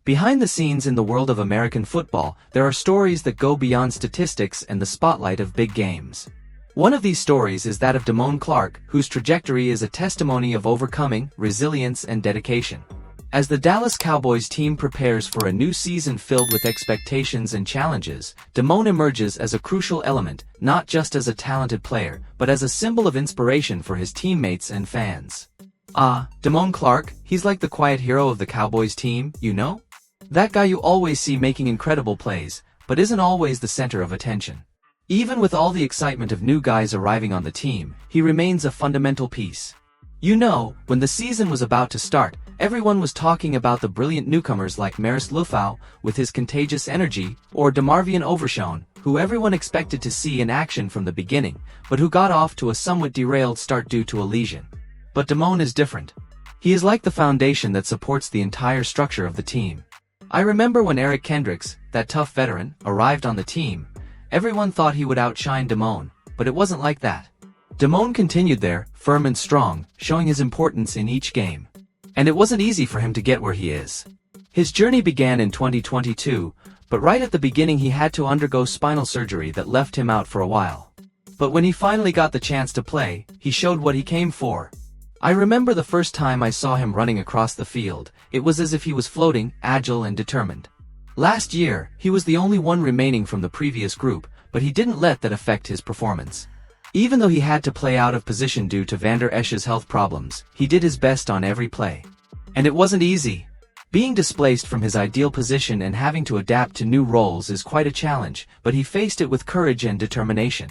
Behind the scenes in the world of American football, there are stories that go beyond statistics and the spotlight of big games. One of these stories is that of Damone Clark, whose trajectory is a testimony of overcoming, resilience, and dedication. As the Dallas Cowboys team prepares for a new season filled with expectations and challenges, Damone emerges as a crucial element, not just as a talented player, but as a symbol of inspiration for his teammates and fans. Damone Clark, he's like the quiet hero of the Cowboys team, you know? That guy you always see making incredible plays, but isn't always the center of attention. Even with all the excitement of new guys arriving on the team, he remains a fundamental piece. You know, when the season was about to start, everyone was talking about the brilliant newcomers like Marist Liufau, with his contagious energy, or DeMarvion Overshown, who everyone expected to see in action from the beginning, but who got off to a somewhat derailed start due to a lesion. But Damone is different. He is like the foundation that supports the entire structure of the team. I remember when Eric Kendricks, that tough veteran, arrived on the team, everyone thought he would outshine Damone, but it wasn't like that. Damone continued there, firm and strong, showing his importance in each game. And it wasn't easy for him to get where he is. His journey began in 2022, but right at the beginning he had to undergo spinal surgery that left him out for a while. But when he finally got the chance to play, he showed what he came for. I remember the first time I saw him running across the field, it was as if he was floating, agile and determined. Last year, he was the only one remaining from the previous group, but he didn't let that affect his performance. Even though he had to play out of position due to Van Der Esch's health problems, he did his best on every play. And it wasn't easy. Being displaced from his ideal position and having to adapt to new roles is quite a challenge, but he faced it with courage and determination.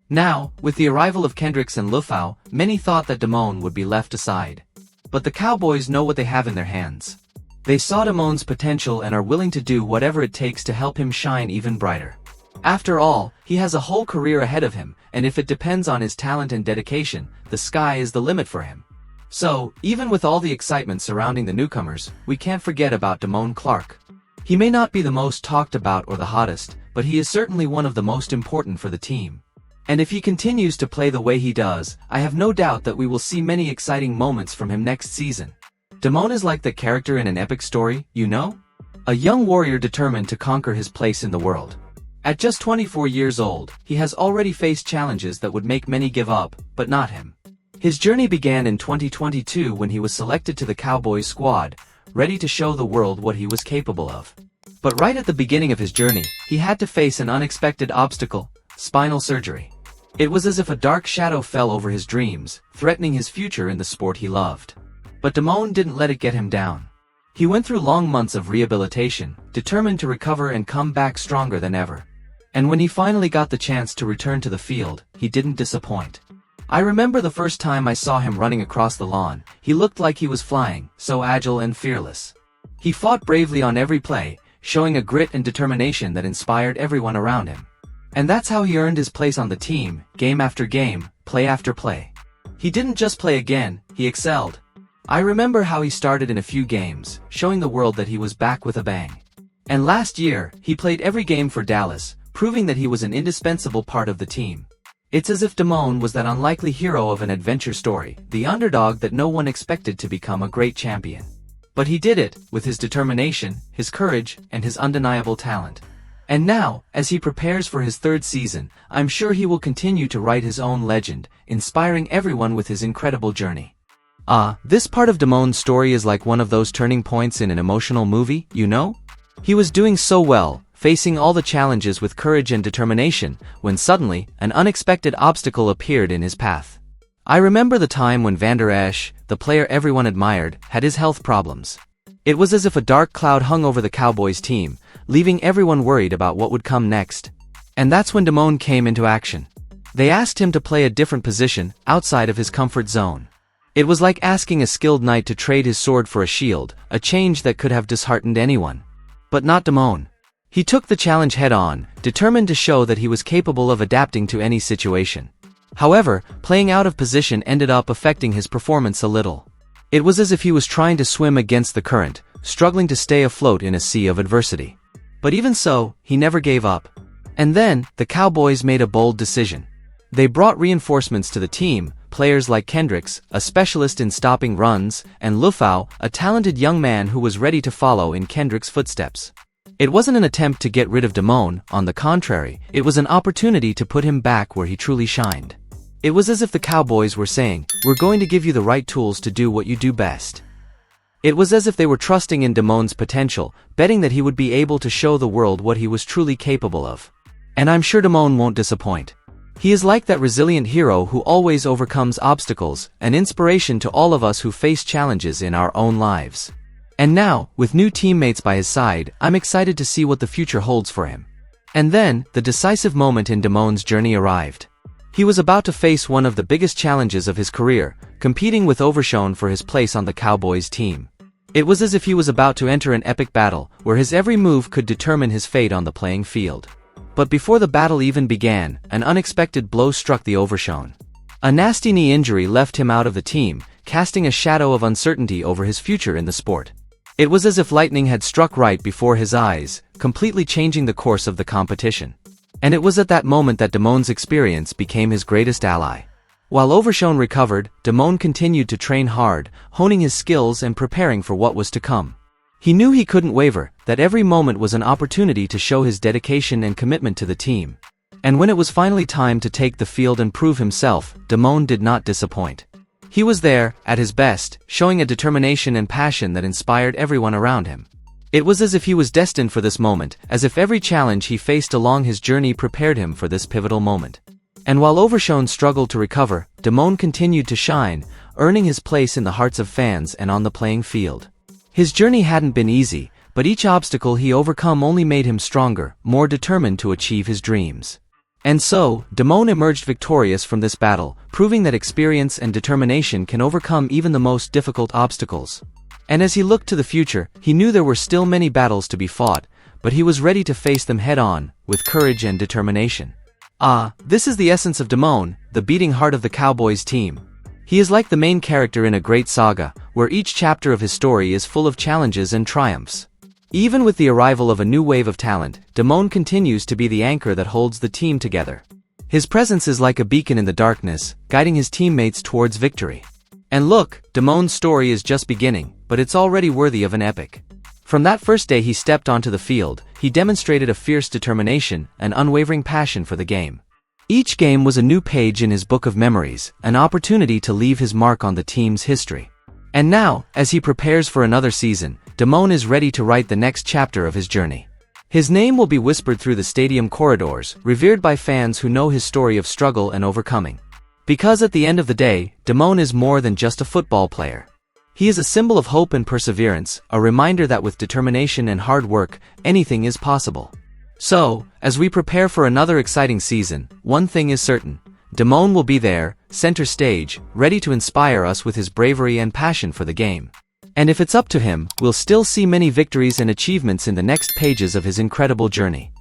Now, with the arrival of Kendricks and Liufau, many thought that Damone would be left aside. But the Cowboys know what they have in their hands. They saw Damone's potential and are willing to do whatever it takes to help him shine even brighter. After all, he has a whole career ahead of him, and if it depends on his talent and dedication, the sky is the limit for him. So, even with all the excitement surrounding the newcomers, we can't forget about Damone Clark. He may not be the most talked about or the hottest, but he is certainly one of the most important for the team. And if he continues to play the way he does, I have no doubt that we will see many exciting moments from him next season. Damone is like the character in an epic story, you know? A young warrior determined to conquer his place in the world. At just 24 years old, he has already faced challenges that would make many give up, but not him. His journey began in 2022 when he was selected to the Cowboys squad, ready to show the world what he was capable of. But right at the beginning of his journey, he had to face an unexpected obstacle: spinal surgery. It was as if a dark shadow fell over his dreams, threatening his future in the sport he loved. But Damone didn't let it get him down. He went through long months of rehabilitation, determined to recover and come back stronger than ever. And when he finally got the chance to return to the field, he didn't disappoint. I remember the first time I saw him running across the lawn. He looked like he was flying, so agile and fearless. He fought bravely on every play, showing a grit and determination that inspired everyone around him. And that's how he earned his place on the team, game after game, play after play. He didn't just play again, he excelled. I remember how he started in a few games, showing the world that he was back with a bang. And last year, he played every game for Dallas, proving that he was an indispensable part of the team. It's as if Damone was that unlikely hero of an adventure story, the underdog that no one expected to become a great champion. But he did it, with his determination, his courage, and his undeniable talent. And now, as he prepares for his third season, I'm sure he will continue to write his own legend, inspiring everyone with his incredible journey. This part of Damone's story is like one of those turning points in an emotional movie, you know? He was doing so well, facing all the challenges with courage and determination, when suddenly, an unexpected obstacle appeared in his path. I remember the time when Van Der Esch, the player everyone admired, had his health problems. It was as if a dark cloud hung over the Cowboys team, leaving everyone worried about what would come next. And that's when Damone came into action. They asked him to play a different position, outside of his comfort zone. It was like asking a skilled knight to trade his sword for a shield, a change that could have disheartened anyone. But not Damone. He took the challenge head-on, determined to show that he was capable of adapting to any situation. However, playing out of position ended up affecting his performance a little. It was as if he was trying to swim against the current, struggling to stay afloat in a sea of adversity. But even so, he never gave up. And then, the Cowboys made a bold decision. They brought reinforcements to the team, players like Kendricks, a specialist in stopping runs, and Lufau, a talented young man who was ready to follow in Kendricks' footsteps. It wasn't an attempt to get rid of Damone, on the contrary, it was an opportunity to put him back where he truly shined. It was as if the Cowboys were saying, "We're going to give you the right tools to do what you do best." It was as if they were trusting in Damone's potential, betting that he would be able to show the world what he was truly capable of. And I'm sure Damone won't disappoint. He is like that resilient hero who always overcomes obstacles, an inspiration to all of us who face challenges in our own lives. And now, with new teammates by his side, I'm excited to see what the future holds for him. And then, the decisive moment in Damone's journey arrived. He was about to face one of the biggest challenges of his career, competing with Overshown for his place on the Cowboys team. It was as if he was about to enter an epic battle, where his every move could determine his fate on the playing field. But before the battle even began, an unexpected blow struck the Overshown. A nasty knee injury left him out of the team, casting a shadow of uncertainty over his future in the sport. It was as if lightning had struck right before his eyes, completely changing the course of the competition. And it was at that moment that Damone's experience became his greatest ally. While Overshown recovered, Damone continued to train hard, honing his skills and preparing for what was to come. He knew he couldn't waver, that every moment was an opportunity to show his dedication and commitment to the team. And when it was finally time to take the field and prove himself, Damone did not disappoint. He was there, at his best, showing a determination and passion that inspired everyone around him. It was as if he was destined for this moment, as if every challenge he faced along his journey prepared him for this pivotal moment. And while Overshown struggled to recover, Damone continued to shine, earning his place in the hearts of fans and on the playing field. His journey hadn't been easy, but each obstacle he overcome only made him stronger, more determined to achieve his dreams. And so, Damone emerged victorious from this battle, proving that experience and determination can overcome even the most difficult obstacles. And as he looked to the future, he knew there were still many battles to be fought, but he was ready to face them head-on, with courage and determination. This is the essence of Damone, the beating heart of the Cowboys team. He is like the main character in a great saga, where each chapter of his story is full of challenges and triumphs. Even with the arrival of a new wave of talent, Damone continues to be the anchor that holds the team together. His presence is like a beacon in the darkness, guiding his teammates towards victory. And look, Damone's story is just beginning, but it's already worthy of an epic. From that first day he stepped onto the field, he demonstrated a fierce determination, an unwavering passion for the game. Each game was a new page in his book of memories, an opportunity to leave his mark on the team's history. And now, as he prepares for another season, Damone is ready to write the next chapter of his journey. His name will be whispered through the stadium corridors, revered by fans who know his story of struggle and overcoming. Because at the end of the day, Damone is more than just a football player. He is a symbol of hope and perseverance, a reminder that with determination and hard work, anything is possible. So, as we prepare for another exciting season, one thing is certain. Damone will be there, center stage, ready to inspire us with his bravery and passion for the game. And if it's up to him, we'll still see many victories and achievements in the next pages of his incredible journey.